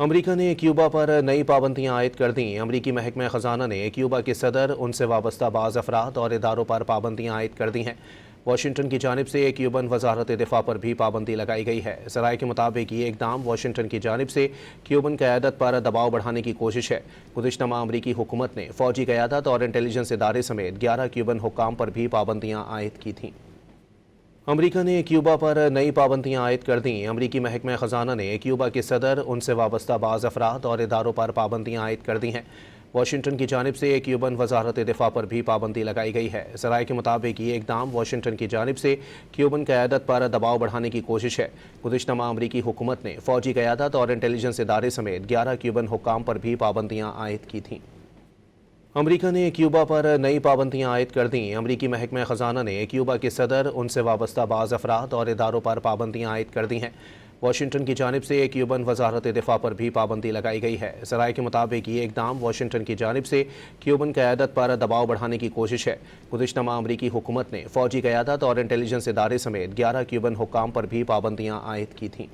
अमरीका ने क्यूबा पर नई पाबंदियां आयद कर दी। अमरीकी महकमा खजाना ने क्यूबा के सदर, उनसे वाबस्ता बाज़ अफराद और इदारों पर पाबंदियां आयद कर दी हैं। वाशिंगटन की जानिब से क्यूबन वजारत दिफा पर भी पाबंदी लगाई गई है। ज़राए के मुताबिक ये इकदाम वाशिंगटन की जानिब से क्यूबन क़यादत पर दबाव बढ़ाने की कोशिश है। गुज़िश्ता माह अमरीकी हुकूमत ने फ़ौजी क़यादत और इंटेलिजेंस इदारे समेत 11 क्यूबन हुक्काम पर भी पाबंदियां आयद की थीं। अमरीका ने क्यूबा पर नई पाबंदियां आयद कर दी। अमरीकी महकमा खजाना ने क्यूबा के सदर, उनसे वाबस्ता बाज़ अफराद और इदारों पर पाबंदियां आयद कर दी हैं। वाशिंगटन की जानिब से क्यूबन वजारत दिफा पर भी पाबंदी लगाई गई है। ज़राए के मुताबिक ये इकदाम वाशिंगटन की जानिब से क्यूबन क़यादत पर दबाव बढ़ाने की कोशिश है। गुज़िश्ता माह अमरीकी हुकूमत ने फ़ौजी क़यादत और इंटेलिजेंस इदारे समेत 11 क्यूबन हुक्काम पर भी पाबंदियां आयद की थीं। अमरीका ने क्यूबा पर नई पाबंदियां आयद कर दी। अमरीकी महकमा खजाना ने क्यूबा के सदर, उनसे वाबस्ता बाज़ अफराद और इदारों पर पाबंदियां आयद कर दी हैं। वाशिंगटन की जानिब से क्यूबन वजारत दिफा पर भी पाबंदी लगाई गई है। ज़राए के मुताबिक ये इकदाम वाशिंगटन की जानिब से क्यूबन क़यादत पर दबाव बढ़ाने की कोशिश है। गुज़िश्ता माह अमरीकी हुकूमत ने फ़ौजी क़यादत और इंटेलिजेंस इदारे समेत 11 क्यूबन हुक्काम पर भी पाबंदियां आयद की थीं।